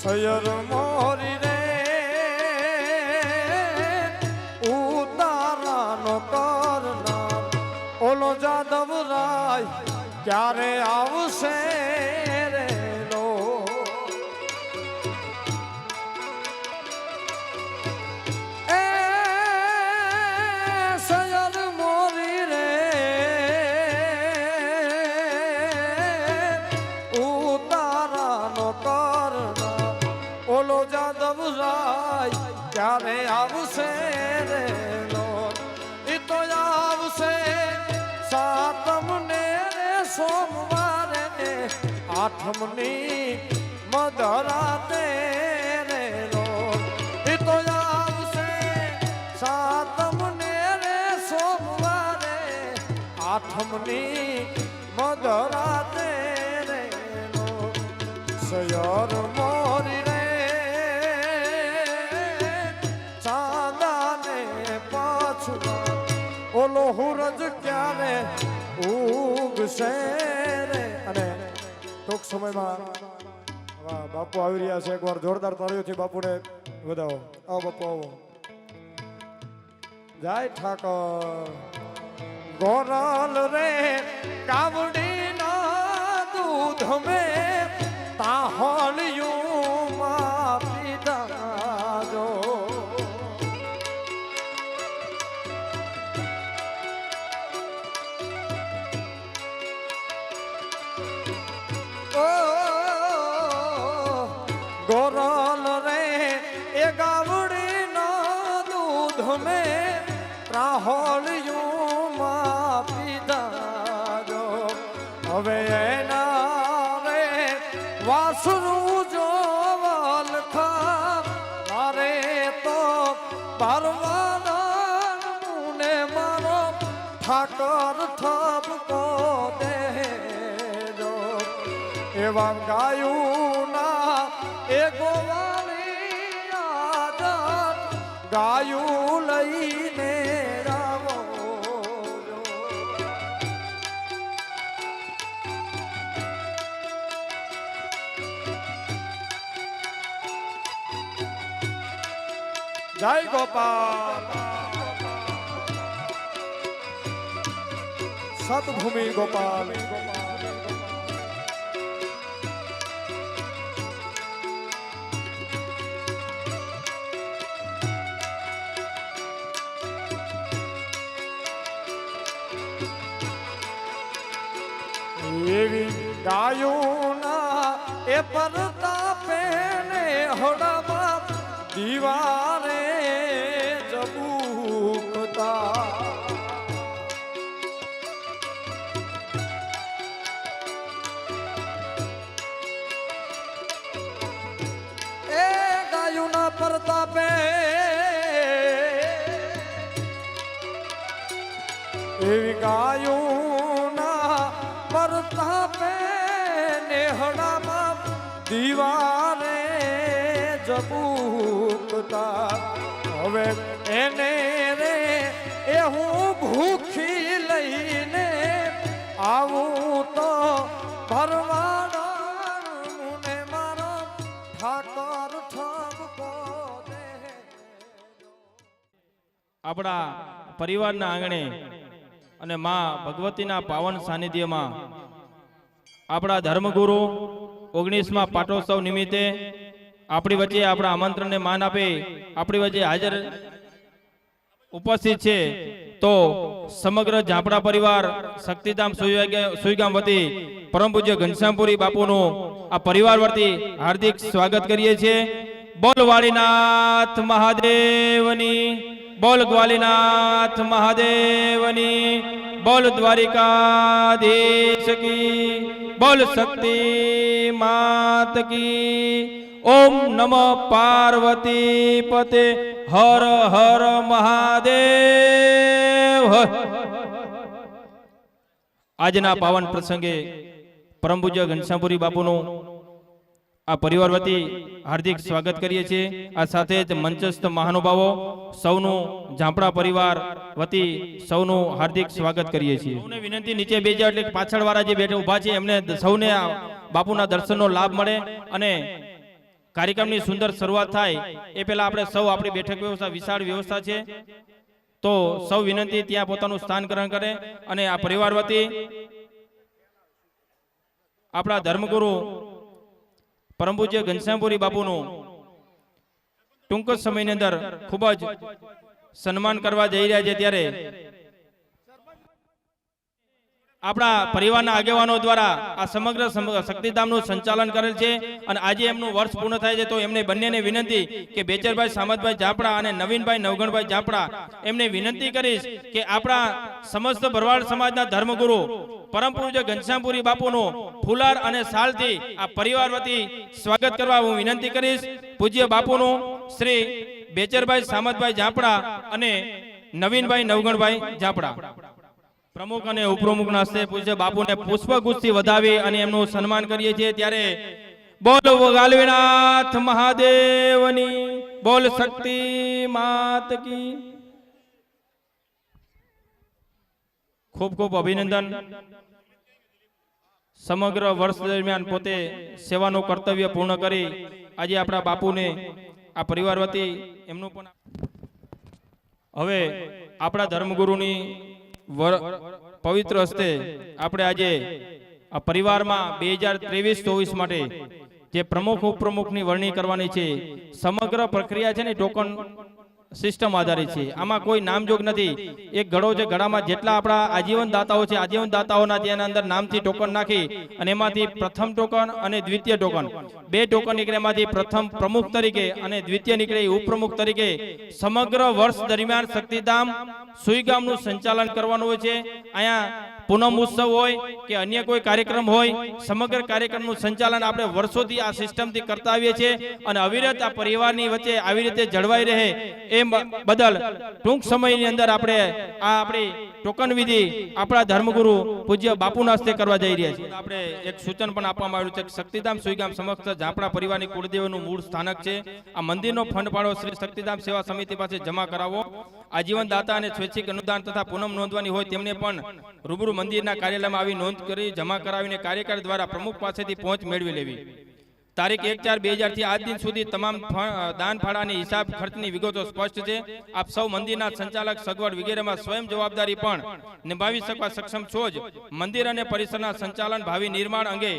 સયર મોરી રે ઉતારાનો કરનાર ઓલો જાદવ રાય ક્યારે આવશે રે લો એ સયર મોરી રે ઉતારાનો કરનાર ઓલો જાદવ રાય ક્યારે આવશે રે લો ઈ તો આવશે સાતમને રે સોમવારે આઠમની મધરાતે રે લો ઈ તો આવશે સાતમને રે સોમવારે આઠમની મધરાતે રે લો સયર મોરી રે ચાંદાને પાછું ઓલો હુરજ ક્યારે ઉગશે રે અને ટૂંક સમયમાં બાપુ આવી રહ્યા છે એકવાર જોરદાર તાળીઓથી બાપુને વધાવો આવો બાપુ આવો જય ઠાકર ગોરલ રે કાવડીના દૂધ મેં તાહલિયું માં પીધા જો ગોરલ રે એ ગાવડીના દૂધ મેં ત્રાહોલિયું માં પીધા જો હવે એના રે વાસરું જો વલખા મારે તો પરવાના ને મારો ઠાકર ઠપકો દે જો એવા ગાયું ના એ ગોવાળી આદત ગાયું લઈને રાવો જય ગોપાલ સતભૂમિ ગોપાલ એવી ગાયોના એ પરતાપે ને હોડામાં દીવારે જબૂકતા એ ગાયોના પરતાપે એવી ગાયોના પરતાપે નેહડામાં દીવારે જબૂકતા હવે એને રે એ હું ભૂખી લઈને આવું તો ભરવાડાનું ને મારો ઠાકર ઠપકો દે આપણા પરિવારના આંગણે અને માં ભગવતીના પાવન સાનિધ્યમાં આપણા ધર્મગુરુ 19મા પાટોત્સવ નિમિત્તે આપણી વચ્ચે આપણા આમંત્રણને માન આપે આપણી વચ્ચે હાજર ઉપસ્થિત છે તો સમગ્ર ઝાપડા પરિવાર શક્તિધામ સુઈગામ વતી પરમ પૂજ્ય ઘનશ્યામપુરી બાપુનું આ પરિવાર વતી હાર્દિક સ્વાગત કરીએ છીએ. બોલ વાળીનાથ મહાદેવની, બોલ ગ્વાલીનાથ મહાદેવની, બોલ દ્વારિકાધીશ કી, બોલ શક્તિ માત કી. ઓમ નમઃ પાર્વતી પતે હર હર મહાદેવ. આજના પાવન પ્રસંગે પરમ પૂજ્ય ઘનશ્યામપુરી બાપુનું આ પરિવાર વતી હાર્દિક સ્વાગત કરીએ છીએ. આ સાથે જ મંચસ્થ મહાનુભાવો સૌનું ઝાપડા પરિવાર વતી સૌનું હાર્દિક સ્વાગત કરીએ છીએ. સૌને વિનંતી નીચે બેસજો એટલે પાછળ વાળા જે બેઠા ઊભા છે એમને સૌને બાપુના દર્શનનો લાભ મળે અને કાર્યક્રમની સુંદર શરૂઆત થાય એ પહેલા આપણે સૌ આપણી બેઠક વ્યવસ્થા વિશાળ વ્યવસ્થા છે, તો સૌ વિનંતી ત્યાં પોતાનું સ્થાન ગ્રહણ કરે અને આ પરિવાર વતી આપણા ધર્મગુરુ પરમ પૂજ્ય ઘનશ્યામપુરી બાપુનું ટૂંક જ સમયની અંદર ખૂબ જ સન્માન કરવા જઈ રહ્યા છે, ત્યારે આપણા પરિવારના આગેવાનો દ્વારા આ સમગ્ર શક્તિધામનું સંચાલન કરેલ છે અને આજે એમનું વર્ષ પૂર્ણ થાય છે, તો એમને બંનેને વિનંતી કે બેચરભાઈ સામતભાઈ ઝાપડા અને નવીનભાઈ નવગણભાઈ ઝાપડા એમને વિનંતી કરીશ કે આપણા સમસ્ત ભરવાડ સમાજના ધર્મગુરુ પરમ પૂજ્ય ઘનશ્યામપુરી બાપુનું ફુલાર અને શાલથી આ પરિવાર વતી સ્વાગત કરવા હું વિનંતી કરીશ. પૂજ્ય બાપુનું શ્રી બેચરભાઈ સામતભાઈ ઝાપડા અને નવીનભાઈ નવગણભાઈ ઝાપડા પ્રમુખ અને ઉપપ્રમુખના હસ્તે પૂજ્ય બાપુને પુષ્પગુચ્છથી વધાવી અને એમનું સન્માન કરીએ છીએ. ત્યારે બોલ ગાલવીનાથ મહાદેવની, બોલ શક્તિ માત કી. ખૂબ ખૂબ અભિનંદન. સમગ્ર વર્ષ દરમિયાન પોતે સેવાનું કર્તવ્ય પૂર્ણ કરી આજે આપણા બાપુને આ પરિવાર વતી એમનું પણ હવે આપણા ધર્મગુરુની પવિત્ર હસ્તે આપણે આજે આ પરિવારમાં 2023-24 માટે જે પ્રમુખ ઉપપ્રમુખની વરણી કરવાની છે, સમગ્ર પ્રક્રિયા છે ને ટોકન સિસ્ટમ આધારિત છે. આમાં કોઈ નામજોગ નથી. એક ઘડો છે, ઘડામાં જેટલા આપણા આજીવન દાતાઓ છે, આજીવન દાતાઓના તેના અંદર નામથી ટોકન નાખી અને એમાંથી પ્રથમ ટોકન અને દ્વિતીય ટોકન, 2 ટોકન નીકળે. એમાંથી પ્રથમ પ્રમુખ તરીકે અને દ્વિતીય નીકળે ઉપપ્રમુખ તરીકે સમગ્ર વર્ષ દરમિયાન શક્તિધામ સુઈગામનું સંચાલન કરવાનું હોય છે. અહીંયા પૂનમ ઉત્સવ હોય કે અન્ય કોઈ કાર્યક્રમ હોય, સમગ્ર કાર્યક્રમનું સંચાલન આપણે વર્ષોથી આ સિસ્ટમથી કરતા આવીએ છીએ અને અવિરત આ પરિવારની વચ્ચે આવી રીતે જળવાઈ રહે એ બદલ ટૂંક સમયની અંદર આપણે આ આપણી ટોકન વિધિ આપણા ધર્મગુરુ પૂજ્ય બાપુના હસ્તે કરવા જઈ રહ્યા છીએ. આપણે એક સૂચન પણ આપવામાં આવ્યું છે કે શક્તિધામ સુઈગામ સમક્ષ ઝાપડા પરિવારની કુળદેવનું મૂળ સ્થાનક છે. આ મંદિરનો ફંડ ફાળો શ્રી શક્તિધામ સેવા સમિતિ પાસે જમા કરાવો. આજીવન દાતા અને સ્વૈચ્છિક અનુદાન તથા પૂનમ નોંધવાની હોય તેમને પણ રૂબરૂ મંદિરના કાર્યાલયમાં આવી નોંધ કરી જમા કરાવીને કાર્યકારી દ્વારા પ્રમુખ પાસેથી પહોંચ મેળવી લેવી. તારીખ 1/4/2000 થી આજ દિન સુધી તમામ દાન ફાળાની હિસાબ ખર્ચની વિગતો સ્પષ્ટ છે. આપ સૌ મંદિરના સંચાલક સગવડ વગેરેમાં સ્વયં જવાબદારી પણ નિભાવી શકવા સક્ષમ છો જ. મંદિર અને પરિસરના સંચાલન ભાવિ નિર્માણ અંગે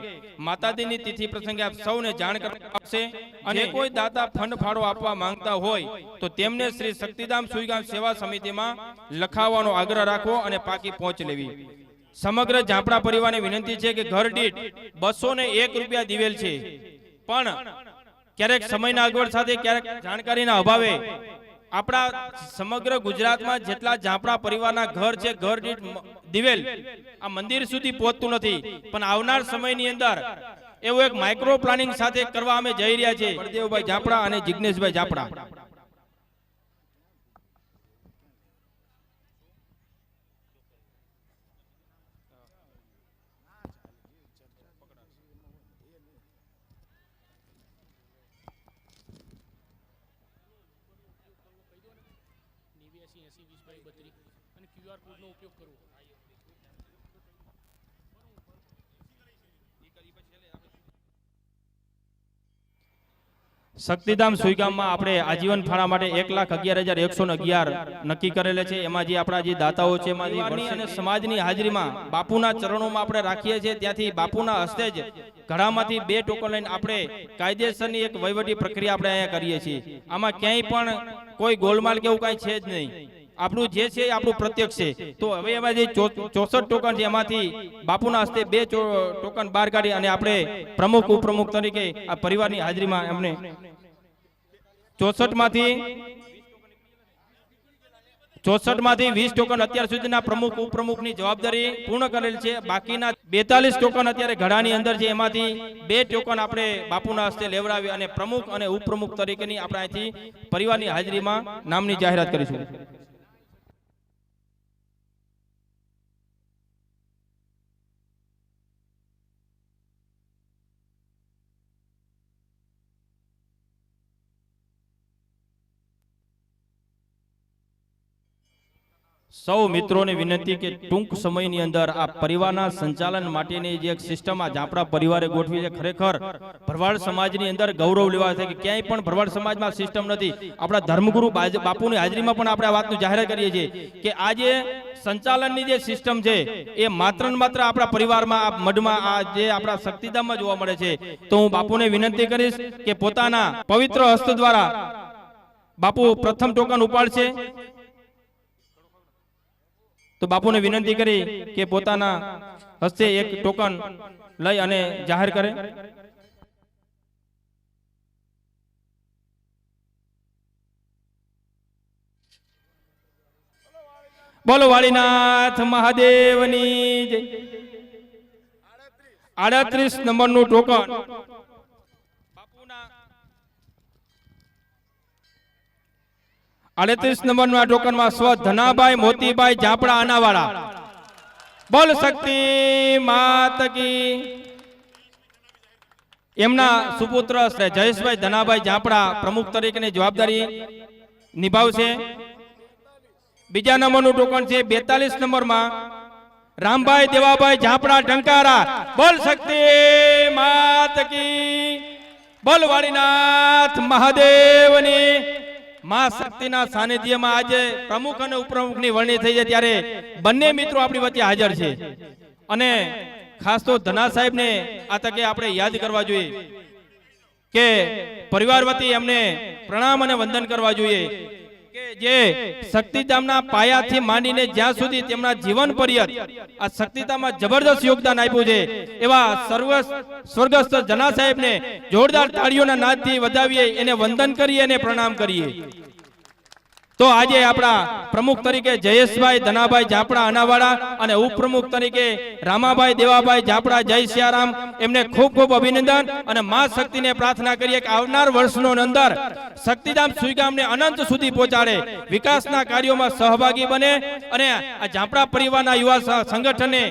માતાજીની તિથિ પ્રસંગે આપ સૌને જાણ કરવામાં આવશે અને કોઈ દાતા ફંડ ફાળો આપવા માંગતા હોય તો તેમને શ્રી શક્તિધામ સુઈગામ સેવા સમિતિમાં લખાવવાનો આગ્રહ રાખવો અને પાકી પહોંચ લેવી. સમગ્ર ઝાપડા પરિવારને વિનંતી છે કે ઘર દીઠ 201 રૂપિયા દિવેલ છે, પણ ક્યારેક સમયના અગવડ સાથે ક્યારેક જાણકારીના અભાવે આપણા સમગ્ર ગુજરાતમાં જેટલા ઝાપડા પરિવારના ઘર છે, ઘર દીઠ દિવેલ આ મંદિર સુધી પહોંચતું નથી. પણ આવનાર સમયની અંદર એવું એક માઇક્રો પ્લાનિંગ સાથે કરવા અમે જઈ રહ્યા છીએ. બળદેવભાઈ ઝાપડા અને જિગ્નેશભાઈ ઝાપડા. શક્તિધામ સુઈગામમાં આપણે આજીવન ફાળા માટે 1,11,111 નક્કી કરેલા છે. એમાં જે આપણા જે દાતાઓ છે એમાંથી અને સમાજની હાજરીમાં બાપુના ચરણોમાં આપણે રાખીએ છીએ. ત્યાંથી બાપુના હસ્તે જ ઘડામાંથી 2 ટોકન લઈને આપણે કાયદેસરની એક વહીવટી પ્રક્રિયા આપણે અહીંયા કરીએ છીએ. આમાં ક્યાંય પણ કોઈ ગોલમાલ કે એવું કાંઈ છે જ નહીં. આપણું જે છે આપણું પ્રત્યક્ષ છે. તો હવે એમાં જે 64 ટોકન છે એમાંથી બાપુના હસ્તે 2 ટોકન બહાર કાઢી અને આપણે પ્રમુખ ઉપપ્રમુખ તરીકે આ પરિવારની હાજરીમાં એમને 64 માંથી 20 ટોકન અત્યાર સુધીના પ્રમુખ ઉપપ્રમુખની જવાબદારી પૂર્ણ કરેલ છે. બાકીના 42 ટોકન અત્યારે ઘડાની અંદર છે. એમાંથી 2 ટોકન આપણે બાપુના હસ્તે લેવડાવી અને પ્રમુખ અને ઉપપ્રમુખ તરીકેની આપણે અહીંથી પરિવારની હાજરીમાં નામની જાહેરાત કરીશું. સૌ મિત્રોને વિનંતી કે ટૂંક સમયની અંદર આ પરિવારના સંચાલન માટેની જે એક સિસ્ટમ આ ઝાપડા પરિવારે ગોઠવી છે, ખરેખર ભરવાડ સમાજની અંદર ગૌરવ લેવા છે કે ક્યાંય પણ ભરવાડ સમાજમાં સિસ્ટમ નથી. આપણા ધર્મગુરુ બાપુની હાજરીમાં પણ આપણે આ વાતનું જાહેરાત કરીએ છીએ કે આજે સંચાલનની જે સિસ્ટમ છે એ માત્ર ને માત્ર આપણા પરિવારમાં આ મઢમાં આ જે આપણા શક્તિધામમાં જોવા મળે છે. તો હું બાપુને વિનંતી કરીશ કે પોતાના પવિત્ર હસ્ત દ્વારા બાપુ પ્રથમ ટોકન ઉપાડશે. તો બાપુને વિનંતી કરી કે પોતાના હસ્તે એક ટોકન લઈ અને જાહેર કરે. બોલો વાળીનાથ મહાદેવની જય. 38 નંબરનું ટોકન બાપુના 38 નંબરનું આ ટોકનમાં સ્વ ધનાભાઈ મોતીભાઈ ઝાપડા આનાવાળા. બોલ શક્તિ માત કી. એમના સુપુત્ર જયેશભાઈ ધનાભાઈ ઝાપડા પ્રમુખ તરીકેની જવાબદારી નિભાવશે. બીજા નંબરનું ટોકન છે 42 નંબરમાં રામભાઈ દેવાભાઈ ઝાપડા ટંકારા. બોલ શક્તિ માત કી. બોલ વાળીનાથ મહાદેવની. માં શક્તિના સાનિધ્યમાં આજે પ્રમુખ અને ઉપપ્રમુખની વરણી થઈ છે ત્યારે બંને મિત્રો આપણી વચ્ચે હાજર છે અને ખાસ તો ધના સાહેબને આ તકે આપણે યાદ કરવા જોઈએ કે પરિવાર વતી એમને પ્રણામ અને વંદન કરવા જોઈએ કે જે શક્તિધામના પાયાથી માંડીને જ્યાં સુધી તેમના જીવન પર્યંત આ શક્તિધામમાં જબરદસ્ત યોગદાન આપ્યું છે એવા સ્વર્ગસ્થ જના સાહેબને જોરદાર તાળીઓના નાદથી વધાવીએ, એને વંદન કરીએ અને પ્રણામ કરીએ. તો આજે આપણા પ્રમુખ તરીકે જયેશભાઈ ધનાભાઈ ઝાપડા આનાવાળા અને ઉપપ્રમુખ તરીકે રામાભાઈ દેવાભાઈ ઝાપડા જય સિયારામ, એમને ખૂબ ખૂબ અભિનંદન અને માં શક્તિને પ્રાર્થના કરીએ કે આવનાર વર્ષનો અંદર શક્તિધામ સુઈગામને અનંત સુધી પહોંચાડે, વિકાસના કાર્યોમાં સહભાગી બને અને આ ઝાપડા પરિવારના યુવા સંગઠનને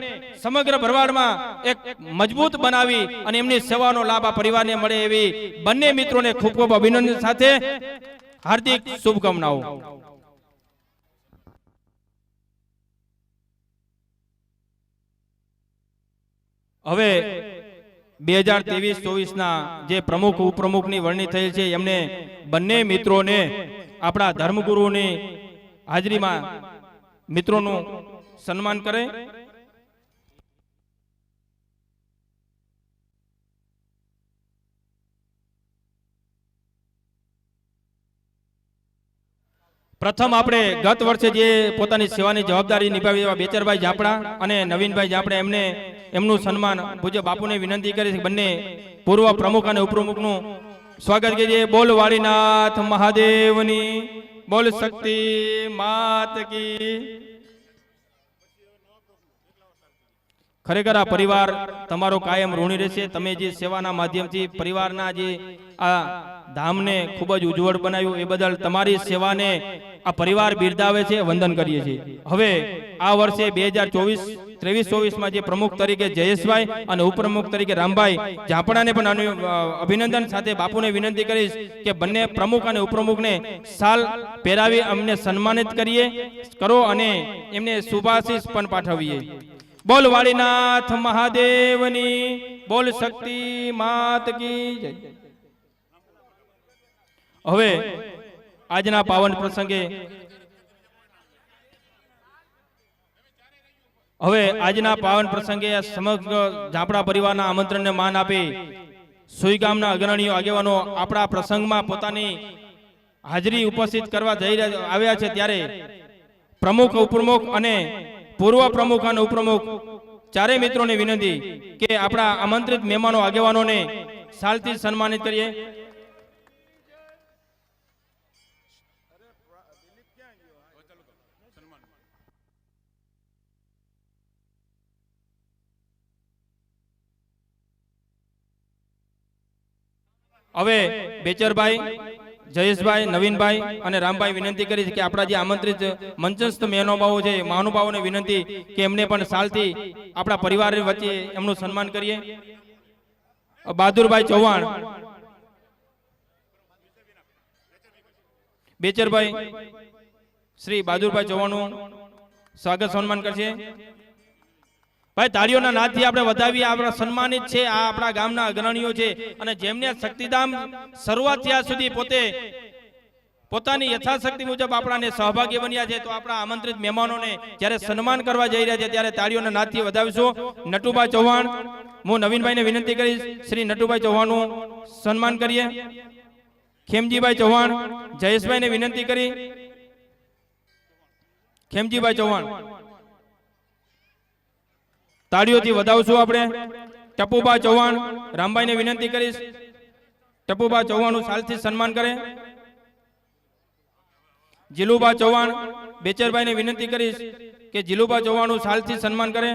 સમગ્ર ભરવાડમાં એક મજબૂત બનાવી અને એમની સેવાનો લાભ આ પરિવારને મળે એવી બંને મિત્રોને ખૂબ ખૂબ અભિનંદન સાથે હાર્દિક શુભકામનાઓ. હવે 2023-24 ના જે પ્રમુખ ઉપપ્રમુખની વરણી થયેલ છે એમને બંને મિત્રોને આપણા ધર્મગુરુની હાજરીમાં મિત્રોનું સન્માન કરે. પ્રથમ આપણે ગત વર્ષે જે પોતાની સેવાની જવાબદારી નિભાવી એવા બેચરભાઈ ઝાપડા અને નવીનભાઈ ઝાપડા એમનું સન્માન પૂજ્ય બાપુને વિનંતી કરી બંને પૂર્વ પ્રમુખ અને ઉપપ્રમુખનું સ્વાગત કરીએ. બોલ વાળીનાથ મહાદેવની. બોલ શક્તિ માત કી. ખરેખર આ પરિવાર તમારો કાયમ ઋણી રહેશે. તમે જે સેવાના માધ્યમથી પરિવારના જે આ ધામને ખૂબ જ ઉજ્જવળ બનાવ્યું એ બદલ તમારી સેવાને આ પરિવાર બિરદાવે છે, વંદન કરીએ છીએ. હવે આ વર્ષે 2023-24 જે પ્રમુખ તરીકે જયેશભાઈ અને ઉપપ્રમુખ તરીકે રામભાઈ ઝાપડાને પણ અભિનંદન સાથે બાપુને વિનંતી કરીશ કે બંને પ્રમુખ અને ઉપપ્રમુખને સાલ પહેરાવી અમને સન્માનિત કરો અને એમને શુભાશીષ પણ પાઠવીએ. બોલ વાળીનાથ મહાદેવની. બોલ શક્તિ માત કી જય. હવે આજના પાવન પ્રસંગે સમગ્ર ઝાપડા પરિવારના આમંત્રણને માન આપી સુઈગામના અગ્રણીઓ આગેવાનો આપણા પ્રસંગમાં પોતાની હાજરી ઉપસ્થિત કરવા આવ્યા છે ત્યારે પ્રમુખ ઉપપ્રમુખ અને પૂર્વ પ્રમુખ અને ઉપપ્રમુખ ચારે મિત્રોને વિનંતી કે આપણા આમંત્રિત મહેમાનો આગેવાનોને સાલથી સન્માનિત કરીએ. હવે બેચરભાઈ, જયેશભાઈ, નવીનભાઈ અને રામભાઈ વિનંતી કરી છે કે આપણા જે આમંત્રિત મંચસ્થ મહાનુભાવોને વિનંતી કે એમને પણ સાલથી આપણા પરિવાર વચ્ચે એમનું સન્માન કરીએ. બહાદુરભાઈ ચૌહાણ, બેચરભાઈ શ્રી બહાદુરભાઈ ચૌહાણનું સ્વાગત સન્માન કરશે. ભાઈ તાળીઓના નાદથી આપણે વધાવીએ. આપણા સન્માનિત છે આ આપણા ગામના અગ્રણીઓ છે અને જેમને શક્તિધામ શરૂઆત થયા સુધી પોતાની યથાશક્તિ મુજબ આપણાને સહભાગી બન્યા છે. તો આપણા આમંત્રિત મહેમાનોને જ્યારે સન્માન કરવા જઈ રહ્યા છે ત્યારે તાળીઓના નાદથી વધાવીશું. નટુભાઈ ચૌહાણ, હું નવીનભાઈને વિનંતી કરીશ શ્રી નટુભાઈ ચૌહાણનું સન્માન કરીએ. ખેમજીભાઈ ચૌહાણ, જયેશભાઈને વિનંતી કરી ખેમજીભાઈ ચૌહાણ તાળીઓથી વધાવશું આપણે. ટપુભા ચૌહાણ, રામભાઈને વિનંતી કરીશ ટપુભા ચૌહાણનું સાલથી સન્માન કરે. જીલુભા ચૌહાણ, બેચરભાઈને વિનંતી કરીશ કે જીલુભા ચૌહાણનું સાલથી સન્માન કરે.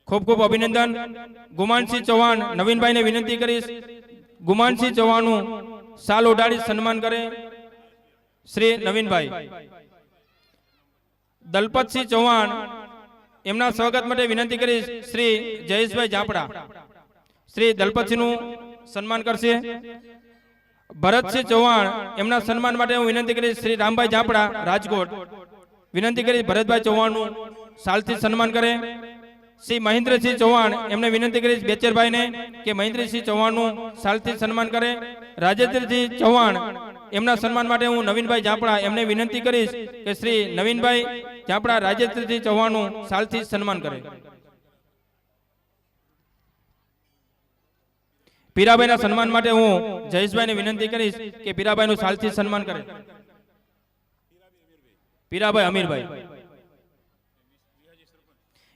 ખૂબ ખૂબ અભિનંદન. ગુમાનસિંહ ચૌહાણ, નવીનભાઈને વિનંતી કરીશ ગુમાનસિંહ ચૌહાણનું સાલ ઓઢાડી સન્માન કરે શ્રી નવીનભાઈ. દલપતસિંહ ચૌહાણ, એમના સ્વાગત માટે વિનંતી કરીશ શ્રી જયેશભાઈ ઝાપડા. શ્રી દલપતસિંહનું સન્માન કરશે. ભરતસિંહ ચૌહાણ, એમના સન્માન માટે હું વિનંતી કરીશ શ્રી રામભાઈ ઝાપડા રાજકોટ. વિનંતી કરીશ ભરતભાઈ ચૌહાણનું સાલથી સન્માન કરે. શ્રી મહેન્દ્રસિંહ ચૌહાણ, એમને વિનંતી કરીશ બેચરભાઈને કે મહેન્દ્રસિંહ ચૌહાણનું સાલથી સન્માન કરે. રાજેન્દ્રસિંહ ચૌહાણ, એમના સન્માન માટે હું નવીનભાઈ ઝાપડા એમને વિનંતી કરીશ કે શ્રી નવીનભાઈ ઝાપડા રાજેન્દ્રસિંહ ચૌહાણનું સાલથી સન્માન કરે. પીરાભાઈના સન્માન માટે હું જયેશભાઈને વિનંતી કરીશ કે પીરાભાઈનું સાલથી સન્માન કરે. પીરાભાઈ અમીરભાઈ.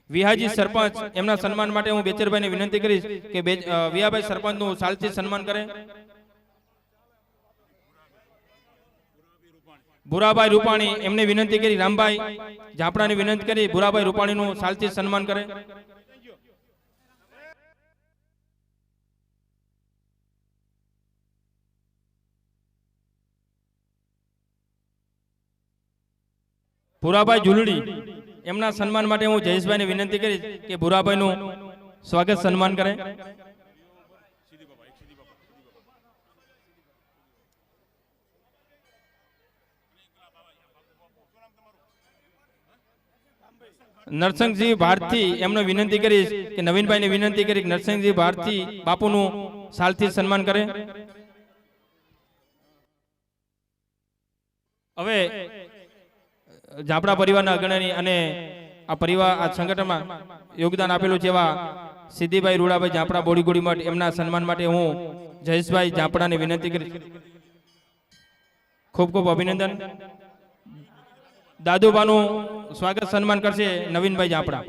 વિહાજી સરપંચ, એમના સન્માન માટે હું બેચરભાઈને વિનંતી કરીશ કે વિહાભાઈ સરપંચનું સાલથી સન્માન કરે. ભુરાભાઈ રૂપાણી, એમને વિનંતી કરી રામભાઈ ઝાપડાને વિનંતી કરી ભુરાભાઈ રૂપાણીનું સાલથી સન્માન કરે. ભુરાભાઈ જુલડી, એમના સન્માન માટે હું જયેશભાઈને વિનંતી કરીશ કે ભુરાભાઈનું સ્વાગત સન્માન કરે. નરસિંહજી ભારતી, એમને વિનંતી કરીશ કે નવીનભાઈને વિનંતી કરી નરસિંહજી ભારતી બાપુનું સાલથી સન્માન કરે. હવે ઝાપડા પરિવારના અગ્રણી અને આ પરિવાર આ સંગઠનમાં યોગદાન આપેલું છે એવા સિદ્ધિભાઈ રૂડાભાઈ ઝાપડા બોડીગોડી મઠ, એમના સન્માન માટે હું જયેશભાઈ ઝાપડાને વિનંતી કરીશ. ખૂબ ખૂબ અભિનંદન. દાદુબાનું સ્વાગત સન્માન કરશે નવીનભાઈ ઝાપડા.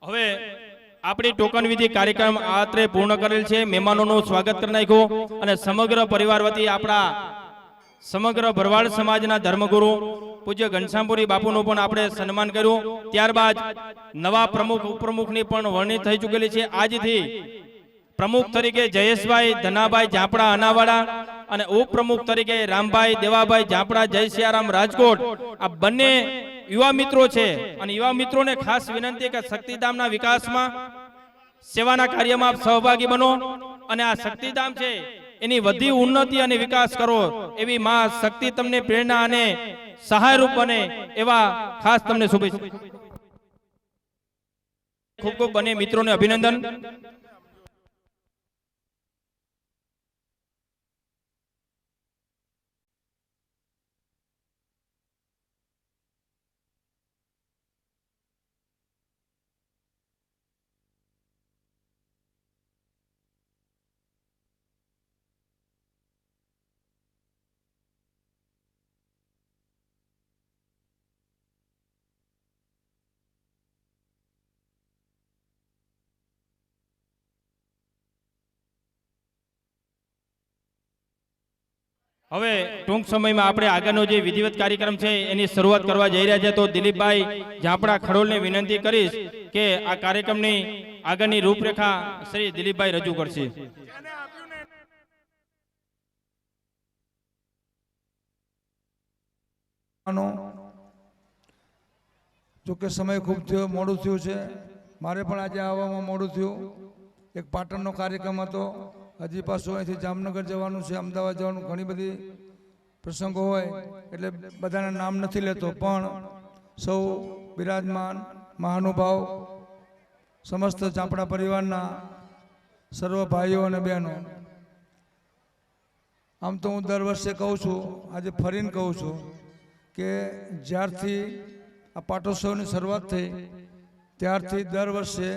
હવે આપણી ટોકન વિધિ કાર્યક્રમ આત્રે પૂર્ણ કરેલ છે. મહેમાનોનું સ્વાગત કરી નાખ્યું અને સમગ્ર પરિવાર વતી આપણા સમગ્ર ભરવાડ સમાજના ધર્મગુરુ પૂજ્ય ઘનશ્યામપુરી બાપુનું પણ આપણે સન્માન કર્યું. ત્યારબાદ નવા પ્રમુખ ઉપપ્રમુખની પણ વરણી થઈ ચૂકેલી છે. આજથી પ્રમુખ તરીકે જયેશભાઈ ધનાભાઈ ઝાપડા અનાવાડા અને ઉપપ્રમુખ તરીકે રામભાઈ દેવાભાઈ ઝાપડા જય સિયારામ રાજકોટ આ બંને યુવા મિત્રો છે. અને યુવા મિત્રોને ખાસ વિનંતી કે શક્તિધામના વિકાસમાં સેવાના કાર્યમાં આપ સહભાગી બનો અને આ શક્તિધામ છે એની વધી ઉન્નતિ અને વિકાસ કરો એવી માં શક્તિ તમને પ્રેરણા અને સહાયરૂપ બને એવા ખાસ તમને શુભેચ્છા. ખૂબ ખૂબ બંને મિત્રોને અભિનંદન. હવે ટૂંક સમયમાં આપણે આગળનો જે વિધિવત કાર્યક્રમ છે એની શરૂઆત કરવા જઈ રહ્યા છે. તો દિલીપભાઈ ઝાપડા ખડોલને વિનંતી કરીશ કે આ કાર્યક્રમની આગળની રૂપરેખા શ્રી દિલીપભાઈ રજૂ કરશે. જોકે સમય ખૂબ થયો, મોડું થયું છે. મારે પણ આજે આવવામાં મોડું થયું. એક પાટણનો કાર્યક્રમ હતો, હજી પાછું અહીંથી જામનગર જવાનું છે, અમદાવાદ જવાનું, ઘણી બધી પ્રસંગો હોય એટલે બધાના નામ નથી લેતો, પણ સૌ બિરાજમાન મહાનુભાવ સમસ્ત ચાપડા પરિવારના સર્વ ભાઈઓ અને બહેનો, આમ તો હું દર વર્ષે કહું છું, આજે ફરીને કહું છું કે જ્યારથી આ પાટોત્સવની શરૂઆત થઈ ત્યારથી દર વર્ષે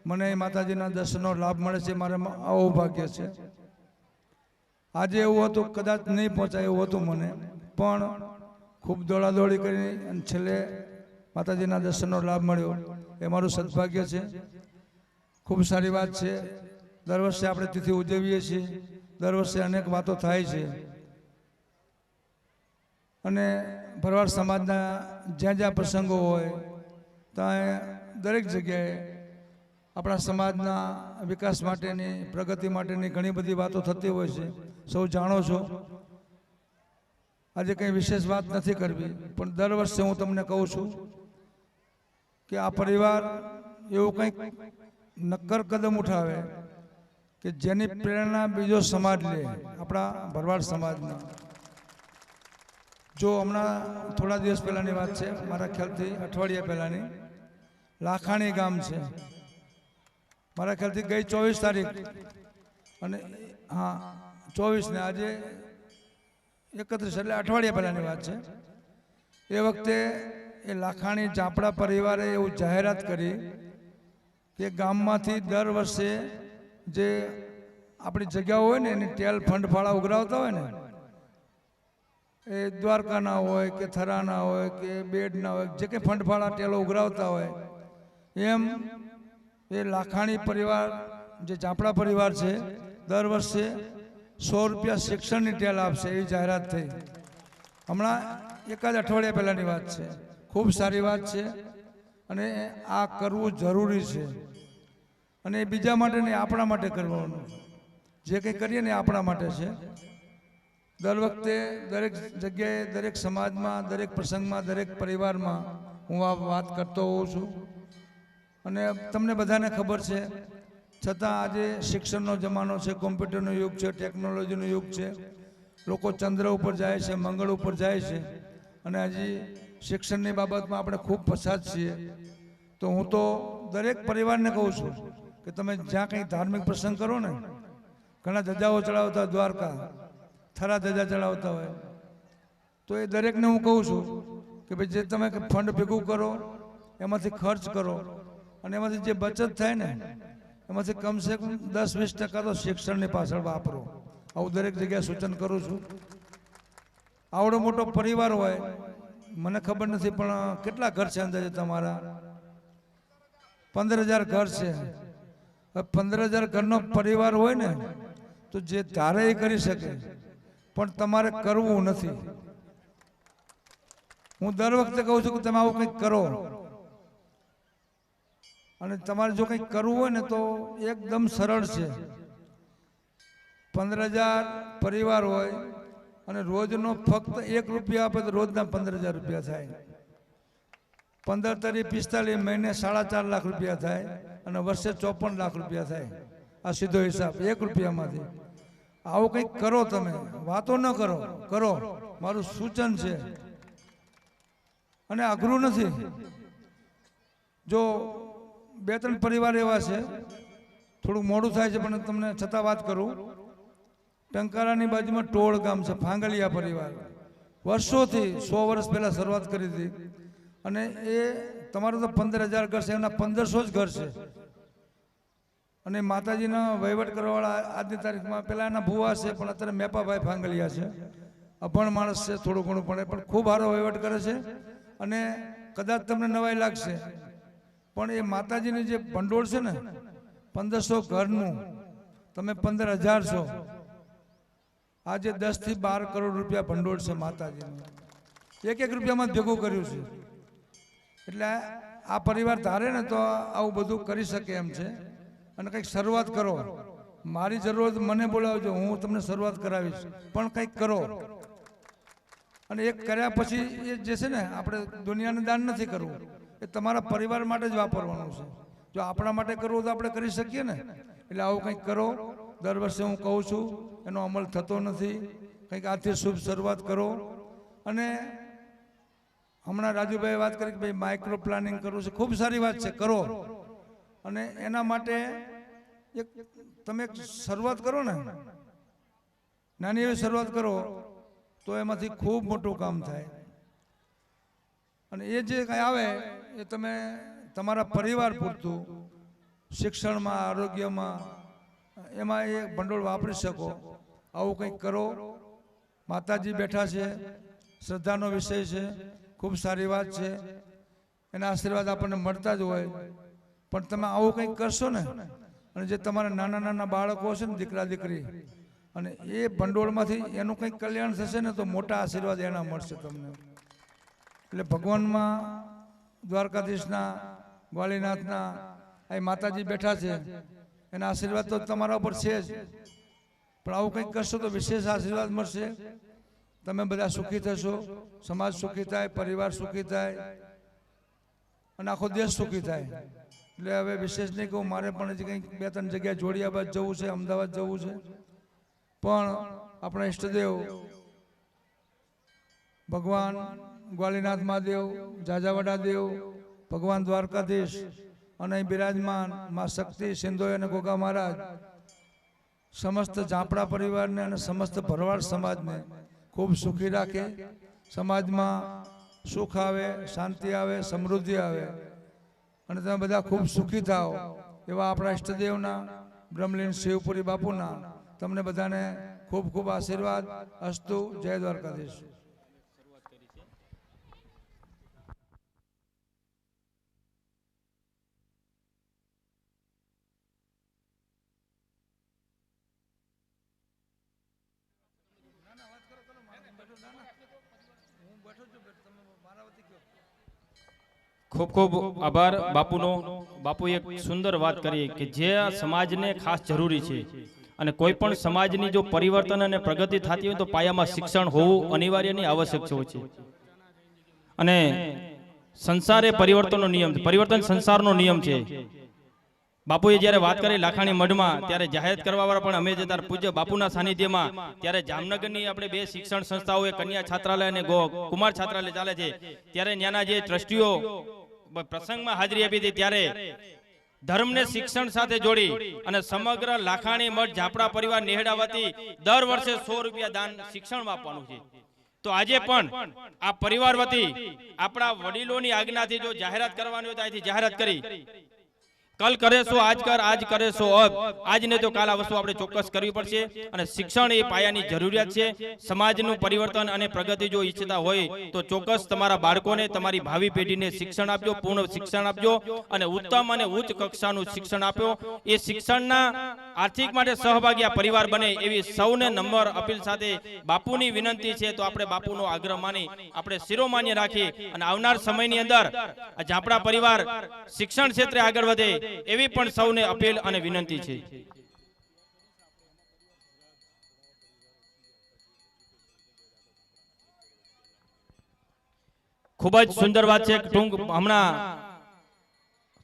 મને માતાજીના દર્શનનો લાભ મળે છે. મારે આવું ભાગ્ય છે. આજે એવું હતું, કદાચ નહીં પહોંચાય એવું હતું મને, પણ ખૂબ દોડાદોડી કરી અને છેલ્લે માતાજીના દર્શનનો લાભ મળ્યો એ મારું સદભાગ્ય છે. ખૂબ સારી વાત છે. દર વર્ષે આપણે તિથિ ઉજવીએ છીએ, દર વર્ષે અનેક વાતો થાય છે અને ભરવાડ સમાજના જ્યાં જ્યાં પ્રસંગો હોય ત્યાં દરેક જગ્યાએ આપણા સમાજના વિકાસ માટેની, પ્રગતિ માટેની ઘણી બધી વાતો થતી હોય છે. સૌ જાણો છો. આજે કંઈ વિશેષ વાત નથી કરવી, પણ દર વર્ષે હું તમને કહું છું કે આ પરિવાર એવું કંઈક નક્કર કદમ ઉઠાવે કે જેની પ્રેરણા બીજો સમાજ લે, આપણા ભરવાડ સમાજના. જો હમણાં થોડા દિવસ પહેલાંની વાત છે, મારા ખ્યાલથી અઠવાડિયા પહેલાંની, લાખાણી ગામ છે, મારા ખ્યાલથી ગઈ 24 તારીખ અને હા 24 ને આજે 31, એટલે અઠવાડિયા પહેલાંની વાત છે. એ વખતે એ લાખાણી ચાપડા પરિવારે એવું જાહેરાત કરી કે ગામમાંથી દર વર્ષે જે આપણી જગ્યાઓ હોય ને એની ટેલ ફંડ ફાળા ઉઘરાવતા હોય ને, એ દ્વારકાના હોય કે થરાના હોય કે બેડના હોય, જે કંઈ ફંડ ફાળા ટેલો ઉઘરાવતા હોય, એમ એ લાખાણી પરિવાર જે ચાપડા પરિવાર છે દર વર્ષે 100 રૂપિયા શિક્ષણની ટેલ આપશે એવી જાહેરાત થઈ. હમણાં એકાદ અઠવાડિયા પહેલાંની વાત છે. ખૂબ સારી વાત છે અને આ કરવું જરૂરી છે. અને એ બીજા માટે નહીં, આપણા માટે કરવાનું. જે કંઈ કરીએ ને આપણા માટે છે. દર વખતે દરેક જગ્યાએ, દરેક સમાજમાં, દરેક પ્રસંગમાં, દરેક પરિવારમાં હું આ વાત કરતો હોઉં છું. અને તમને બધાને ખબર છે, છતાં આજે શિક્ષણનો જમાનો છે, કોમ્પ્યુટરનો યુગ છે, ટેકનોલોજીનો યુગ છે. લોકો ચંદ્ર ઉપર જાય છે, મંગળ ઉપર જાય છે અને હજી શિક્ષણની બાબતમાં આપણે ખૂબ પછાત છીએ. તો હું તો દરેક પરિવારને કહું છું કે તમે જ્યાં કંઈ ધાર્મિક પ્રસંગ કરો ને, ઘણા ધજાઓ ચડાવતા, દ્વારકા થરા ધજા ચડાવતા હોય, તો એ દરેકને હું કહું છું કે ભાઈ જે તમે ફંડ ભેગું કરો એમાંથી ખર્ચ કરો અને એમાંથી જે બચત થાય ને એમાંથી કમસે કમ 10-20% તો શિક્ષણની પાછળ વાપરો. આવું દરેક જગ્યાએ સૂચન કરું છું. આવડો મોટો પરિવાર હોય, મને ખબર નથી પણ કેટલા ઘર છે અંદાજે તમારા? 15,000 ઘર છે. 15,000 ઘરનો પરિવાર હોય ને તો જે ધારે એ કરી શકે, પણ તમારે કરવું નથી. હું દર વખતે કહું છું કે તમે આવું કંઈક કરો અને તમારે જો કંઈક કરવું હોય ને તો એકદમ સરળ છે. 15,000 પરિવાર હોય અને રોજનો ફક્ત 1 રૂપિયા આપે તો રોજના 15,000 રૂપિયા થાય. 15 તારીખ 45 મહિને 4.5 લાખ રૂપિયા થાય અને વર્ષે 54 લાખ રૂપિયા થાય. આ સીધો હિસાબ 1 રૂપિયામાંથી. આવું કંઈક કરો, તમે વાતો ન કરો, કરો. મારું સૂચન છે અને અઘરું નથી. જો 2-3 પરિવાર એવા છે, થોડું મોડું થાય છે પણ તમને છતાં વાત કરું. ટંકારાની બાજુમાં ટોળ ગામ છે, ફાંગલિયા પરિવાર, વર્ષોથી 100 વર્ષ પહેલાં શરૂઆત કરી હતી અને એ તમારું તો 15,000 ઘર છે, એના 1,500 જ ઘર છે. અને માતાજીના વહીવટ કરવાવાળા આજની તારીખમાં પહેલાં એના ભુવા છે પણ અત્યારે મેપાભાઈ ફાંગલિયા છે. અભણ માણસ છે, થોડું ઘણું પણ ખૂબ સારો વહીવટ કરે છે. અને કદાચ તમને નવાઈ લાગશે પણ એ માતાજીની જે ભંડોળ છે ને 1,500 ઘરનું, તમે 15,000 છો, આજે 10 થી 12 કરોડ રૂપિયા ભંડોળ છે માતાજીનું. 1-1 રૂપિયામાં ભેગું કર્યું છે. એટલે આ પરિવાર ધારે ને તો આવું બધું કરી શકે એમ છે. અને કંઈક શરૂઆત કરો. મારી જરૂરત મને બોલાવજો, હું તમને શરૂઆત કરાવીશ, પણ કંઈક કરો. અને એક કર્યા પછી એ જે છે ને, આપણે દુનિયાને દાન નથી કરવું, એ તમારા પરિવાર માટે જ વાપરવાનું છે. જો આપણા માટે કરવું તો આપણે કરી શકીએ ને. એટલે આવું કંઈક કરો. દર વર્ષે હું કહું છું, એનો અમલ થતો નથી. કંઈક આજથી શુભ શરૂઆત કરો. અને હમણાં રાજુભાઈ વાત કરી કે ભાઈ માઇક્રો પ્લાનિંગ કરવું છે, ખૂબ સારી વાત છે, કરો. અને એના માટે એક તમે એક શરૂઆત કરો ને, નાની એવી શરૂઆત કરો તો એમાંથી ખૂબ મોટું કામ થાય. અને એ જે કંઈ આવે એ તમે તમારા પરિવાર પૂરતું શિક્ષણમાં, આરોગ્યમાં, એમાં એ ભંડોળ વાપરી શકો. આવું કંઈક કરો. માતાજી બેઠા છે, શ્રદ્ધાનો વિષય છે, ખૂબ સારી વાત છે. એના આશીર્વાદ આપણને મળતા જ હોય. પણ તમે આવું કંઈક કરશો ને, અને જે તમારા નાના નાના બાળકો છે ને, દીકરા દીકરી, અને એ ભંડોળમાંથી એનું કંઈક કલ્યાણ થશે ને, તો મોટા આશીર્વાદ એના મળશે તમને. એટલે ભગવાનમાં, દ્વારકાધીશના, ગ્વાલીનાથના, આ માતાજી બેઠા છે, એના આશીર્વાદ તો તમારા ઉપર છે જ. પણ આવું કંઈક કરશો તો વિશેષ આશીર્વાદ મળશે. તમે બધા સુખી થશો, સમાજ સુખી થાય, પરિવાર સુખી થાય, અને આખો દેશ સુખી થાય. એટલે હવે વિશેષ નહીં કહું, મારે પણ હજી કંઈક 2-3 જગ્યાએ જોડિયાબાદ જવું છે, અમદાવાદ જવું છે. પણ આપણા ઈષ્ટદેવ ભગવાન ગ્વાલીનાથ મહાદેવ, જાજાવાડા દેવ, ભગવાન દ્વારકાધીશ, અને અહીં બિરાજમાન મા શક્તિ, સિંધોઈ અને ગોગા મહારાજ સમસ્ત ઝાપડા પરિવારને અને સમસ્ત ભરવાડ સમાજને ખૂબ સુખી રાખે. સમાજમાં સુખ આવે, શાંતિ આવે, સમૃદ્ધિ આવે, અને તમે બધા ખૂબ સુખી થાઓ, એવા આપણા ઈષ્ટદેવના બ્રહ્મલીન શિવપુરી બાપુના તમને બધાને ખૂબ ખૂબ આશીર્વાદ. અસ્તુ. જય દ્વારકાધીશ. ખૂબ ખૂબ આભાર બાપુનો. બાપુ એક સુંદર વાત કરી કે જે સમાજને ખાસ જરૂરી છે, અને કોઈ પણ સમાજની જો પરિવર્તન અને પ્રગતિ થતી હોય તો પાયામાં શિક્ષણ હોવું અનિવાર્ય નહીં, આવશ્યક છે. અને સંસાર એ પરિવર્તનનો નિયમ છે, પરિવર્તન સંસારનો નિયમ છે. બાપુએ જ્યારે વાત કરી લાખાણી મઢમાં, ત્યારે જાહેરાત કરવા વાળા પણ અમે જતા પૂજ્ય બાપુના સાનિધ્યમાં, ત્યારે જામનગરની આપણે 2 શિક્ષણ સંસ્થાઓ, કન્યા છાત્રાલય અને કુમાર છાત્રાલય ચાલે છે, ત્યારે ત્યાંના જે ટ્રસ્ટીઓ પ્રસંગમાં હાજરી આપી હતી, ત્યારે ધર્મને શિક્ષણ સાથે જોડી અને સમગ્ર લાખાણી મઠ ઝાપડા પરિવાર નેહડાવતી દર વર્ષે 100 રૂપિયા દાન શિક્ષણમાં આપવાનું છે. તો આજે પણ આ પરિવાર વતી આપણા વડીલોની આજ્ઞાથી જો જાહેરાત કરવાની હોય તો અહીંથી જાહેરાત કરી, કલ કરેશો આજ કર, આજ કરેશો અબ, આજ ને તો કાલ આ વસ્તુ આપણે ચોક્કસ કરવી પડશે. અને શિક્ષણ એ પાયાની જરૂરિયાત છે. સમાજનું પરિવર્તન અને પ્રગતિ જો ઈચ્છતા હોય તો ચોક્કસ તમારા બાળકોને, તમારી ભાવિ પેઢીને શિક્ષણ આપજો, પૂર્ણ શિક્ષણ આપજો, અને ઉત્તમ અને ઉચ્ચ કક્ષાનું શિક્ષણ આપો. એ શિક્ષણના આર્થિક માટે સહભાગી આ પરિવાર બને એવી સૌને નમ્ર અપીલ સાથે બાપુની વિનંતી છે. તો આપણે બાપુનો આગ્રહ માની આપણે શિરોમાન્ય રાખી અને આવનાર સમયની અંદર આ ઝાપડા પરિવાર શિક્ષણ ક્ષેત્રે આગળ વધે એવી પણ સૌને અપીલ અને વિનંતી છે. ખૂબ જ સુંદર વાત છે. ટૂંક હમણાં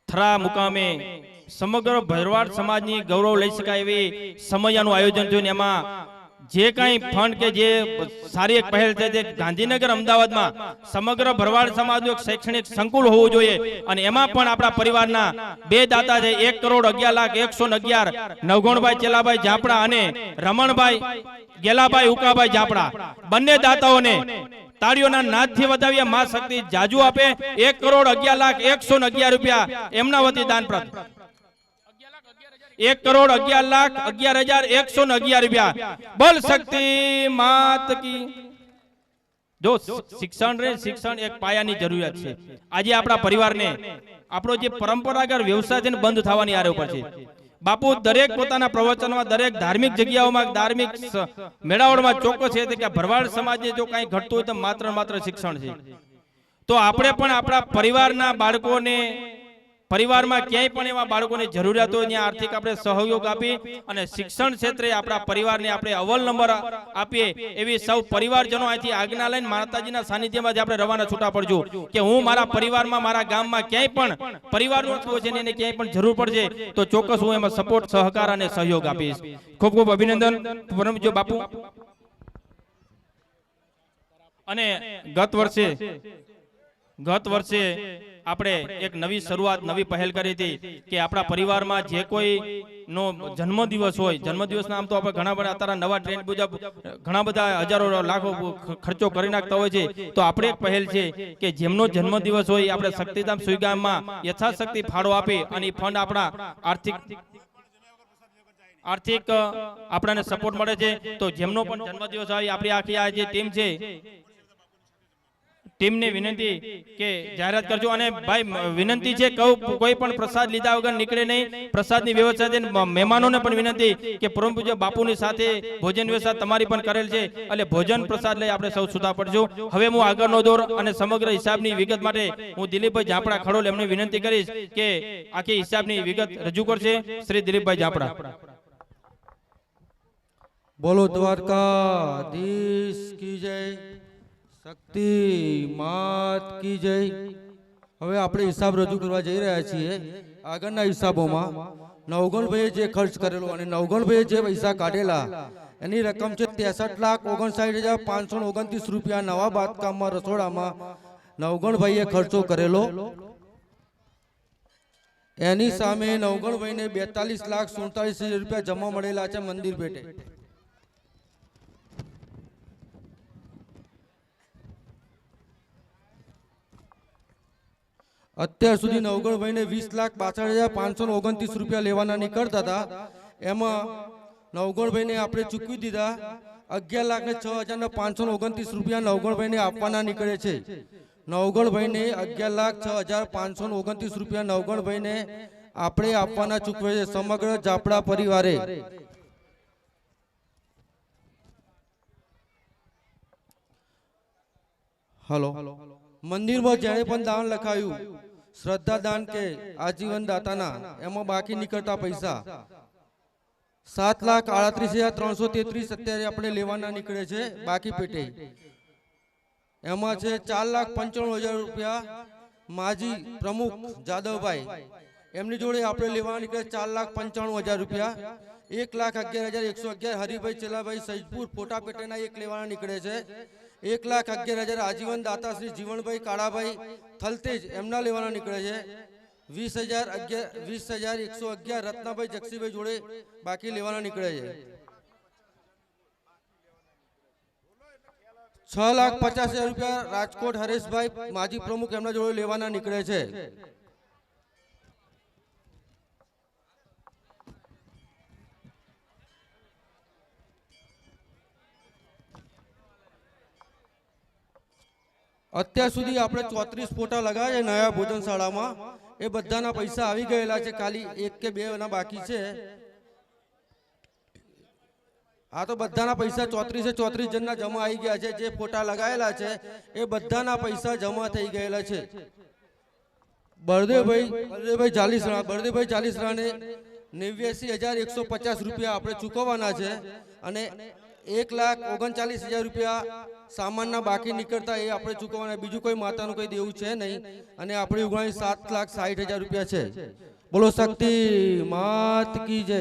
થરા મુકામે સમગ્ર ભરવાડ સમાજની ગૌરવ લઈ શકાય એવી સમયનું આયોજન થયું. એમાં જે કાંઈ ફંડ કે જે સારી એક પહેલ છે, તે ગાંધીનગર અમદાવાદમાં સમગ્ર ભરવાડ સમાજનું એક શૈક્ષણિક સંકુલ હોવું જોઈએ. અને એમાં પણ આપણા પરિવારના 2 દાતા છે, 1,11,01,111 નવગુણભાઈ ચેલાભાઈ ઝાપડા અને રમણભાઈ ગેલાભાઈ ઉકાભાઈ ઝાપડા, બંને દાતાઓને તાળીઓના નાદથી વધાવ્યા મા શક્તિ જાજુ આપે. 1,11,01,111 રૂપિયા એમના વતી દાન પ્રાપ્ત. 1,11,11,111 રૂપિયા. બોલ શક્તિ માત કી. જો શિક્ષણ એક પાયાની જરૂરિયાત છે. આજે આપણા પરિવારને આપણો જે પરંપરાગત વ્યવસાય છે ને બંધ થવાની આરે ઉપર છે. બાપુ દરેક પોતાના પ્રવચનમાં, દરેક ધાર્મિક જગ્યાઓમાં, ધાર્મિક મેળાવડમાં ચોક્કસ છે કે ભરવાડ સમાજને જો કાંઈ ઘટતું હોય તો માત્ર શિક્ષણ છે. તો આપણે પણ આપણા પરિવારના બાળકોને, પરિવારમાં ક્યાંય પણ એવા બાળકોની જરૂરિયાત હોય ત્યાં આર્થિક આપણે સહયોગ આપી અને શિક્ષણ ક્ષેત્રે આપણા પરિવારને આપણે અવ્વલ નંબર આપીએ એવી સૌ પરિવારજનો અહીંથી આજ્ઞા લઈને માતાજીના સાનિધ્યમાં જ આપણે રવાના છૂટા પડજો કે હું મારા પરિવારમાં, મારા ગામમાં ક્યાંય પણ પરિવારનો થયો છે ને એને ક્યાંય પણ જરૂર પડશે તો ચોક્કસ હું એમાં સપોર્ટ, સહકાર અને સહયોગ આપીશ. ખૂબ ખૂબ અભિનંદન પરમ પૂજ્ય બાપુ. અને ગત વર્ષે આપણે એક નવી શરૂઆત, નવી પહેલ કરી હતી કે આપણા પરિવારમાં જે કોઈ નો જન્મદિવસ હોય, જન્મદિવસના આમ તો આપણે ઘણા બધા અત્યારે નવા ટ્રેન્ડ મુજબ ઘણા બધા હજારો લાખો ખર્ચો કરી નાખતા હોય છે. તો આપણે એક પહેલ છે કે જેમનો જન્મદિવસ હોય આપણે શક્તિધામ સુઈગામમાં યથાશક્તિ ફાળો આપી અને ફંડ આપણા આર્થિક આપણને સપોર્ટ મળે છે. તો જેમનો પણ જન્મદિવસ હોય આપણી આખી આ જે ટીમ છે ટીમને વિનંતી કે જાહેરાત કરજો. અને ભાઈ વિનંતી છે કોઈ પણ પ્રસાદ લીધા વગર નીકળે નહીં. પ્રસાદની વ્યવસ્થા છે. મહેમાનોને પણ વિનંતી કે પરમ પૂજ્ય બાપુની સાથે ભોજન વ્યવસ્થા તમારી પણ કરેલ છે એટલે ભોજન પ્રસાદ લઈ આપણે સૌ સુધા પડજો. હવે હું આગળનો દોર અને સમગ્ર હિસાબની વિગત માટે હું દિલીપભાઈ જાપડા ખડોલ એમને વિનંતી કરીશ કે આખી હિસાબની વિગત રજૂ કરશે. શ્રી દિલીપભાઈ જાપડા. બોલો દ્વારકાધીશ કી જય, શક્તિ માત કી જય. હવે આપણે હિસાબ રજૂ કરવા જઈ રહ્યા છીએ. આગળના હિસાબોમાં નવગણભાઈએ જે ખર્ચ કરેલો અને નવગણભાઈએ જે પૈસા કાઢેલા એની રકમ છે 63,59,529 રૂપિયા. નવા બાંધકામમાં, રસોડામાં નવગણભાઈએ ખર્ચો કરેલો. એની સામે નવગણભાઈને 42,47,000 રૂપિયા જમા મળેલા છે મંદિર પેટે. અત્યાર સુધી નવગણભાઈને 20,62,529 રૂપિયા લેવાના નીકળતા હતા. એમાં નવગણભાઈને આપણે ચૂકવી દીધા 11,06,529 રૂપિયા નવગણભાઈને આપવાના નીકળે છે. નવગણભાઈને 11,06,529 રૂપિયા નવગણભાઈને આપણે આપવાના ચૂકવે છે સમગ્ર જાપડા પરિવારે. હલો, મંદિરમાં જેણે પણ દાન લખાયું, શ્રદ્ધા દાન કે આજીવન દાતાના, એમાં બાકી નીકળતા પૈસા 7,38,333 અત્યારે આપણે લેવાના નીકળે છે બાકી પેટે. એમાં છે 4,95,000 રૂપિયા માજી પ્રમુખ જાદવભાઈ, એમની જોડે આપણે લેવાના નીકળે 4,95,000 રૂપિયા. 1,11,111 હરિભાઈ ચેલાભાઈ સૈદપુર ફોટા પેટેના એક લેવાના નીકળે છે. 1,11,000 આજીવન દાતા શ્રી જીવણભાઈ કાળાભાઈ થલતેજ એમના લેવાના નીકળે છે. 20,111 રત્નાભાઈ જક્ષીભાઈ જોડે બાકી લેવાના નીકળે છે. 6,50,000 રૂપિયા રાજકોટ હરેશભાઈ માજી પ્રમુખ એમના જોડે લેવાના નીકળે છે. અત્યાર સુધી આપણે 34 ફોટા લગાવ્યા છે નયા ભોજનશાળામાં. એ બધાના પૈસા આવી ગયેલા છે, ખાલી 1 કે 2 ના બાકી છે. આ તો બધાના પૈસા 34 જણના જમા આવી ગયા છે. જે ફોટા લગાવેલા છે એ બધાના પૈસા જમા થઈ ગયેલા છે. બળદેવભાઈ ચાલીસરાને 89,150 રૂપિયા આપણે ચૂકવવાના છે અને 1,39,000 રૂપિયા સામાનના બાકી નીકળતા એ આપણે ચૂકવવાના. બીજું કોઈ માતાનું કોઈ દેવું છે નહીં. અને આપણી ઉઘરાણી 7,60,000 રૂપિયા છે. બોલો શક્તિ માત કી જય.